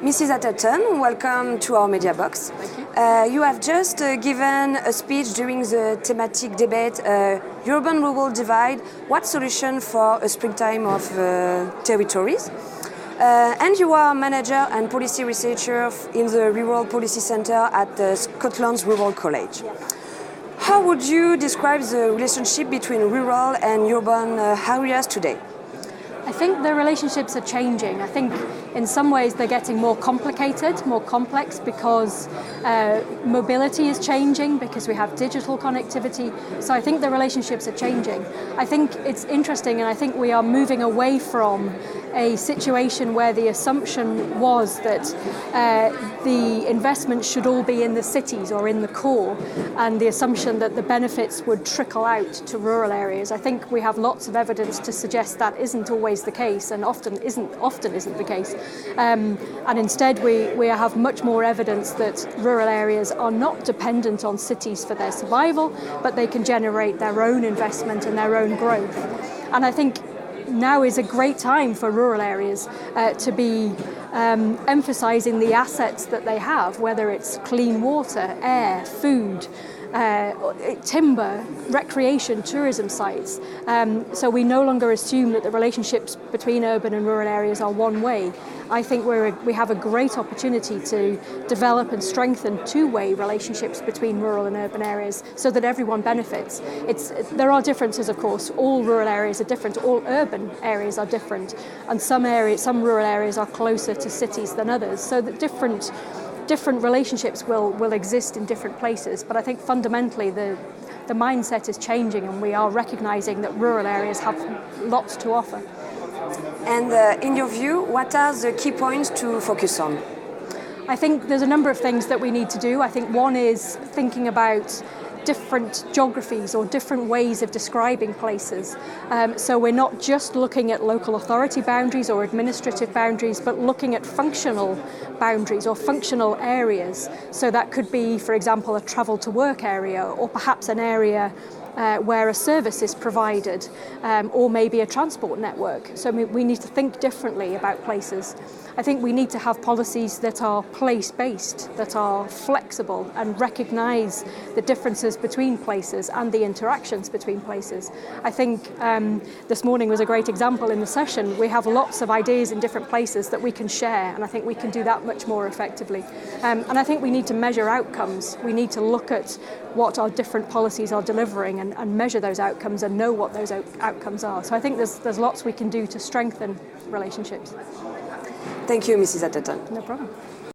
Mrs. Atterton, welcome to our Mediabox. Thank you. You have just given a speech during the thematic debate, urban-rural divide, what solution for a springtime of territories? And you are manager and policy researcher in the Rural Policy Centre at Scotland's Rural College. How would you describe the relationship between rural and urban areas today? I think the relationships are changing. I think in some ways they're getting more complicated, more complex because mobility is changing, because we have digital connectivity. So I think the relationships are changing. I think it's interesting, and I think we are moving away from a situation where the assumption was that the investment should all be in the cities or in the core, and the assumption that the benefits would trickle out to rural areas. I think we have lots of evidence to suggest that isn't always the case, and often isn't the case. And instead we have much more evidence that rural areas are not dependent on cities for their survival, but they can generate their own investment and their own growth. And I think now is a great time for rural areas to be emphasising the assets that they have, whether it's clean water, air, food, timber, recreation, tourism sites. So we no longer assume that the relationships between urban and rural areas are one way. I think we have a great opportunity to develop and strengthen two-way relationships between rural and urban areas so that everyone benefits. There are differences, of course. All rural areas are different, all urban areas are different, and some rural areas are closer to cities than others, so that different relationships will exist in different places. But I think fundamentally the mindset is changing, and we are recognizing that rural areas have lots to offer. And in your view, what are the key points to focus on? I think there's a number of things that we need to do. I think one is thinking about different geographies or different ways of describing places. So we're not just looking at local authority boundaries or administrative boundaries, but looking at functional boundaries or functional areas. So that could be, for example, a travel to work area, or perhaps an area where a service is provided, or maybe a transport network. So we need to think differently about places. I think we need to have policies that are place-based, that are flexible and recognise the differences between places and the interactions between places. I think this morning was a great example in the session. We have lots of ideas in different places that we can share, and I think we can do that much more effectively. And I think we need to measure outcomes. We need to look at what our different policies are delivering and measure those outcomes and know what those outcomes are. So I think there's lots we can do to strengthen relationships. Thank you, Mrs. Atterton. No problem.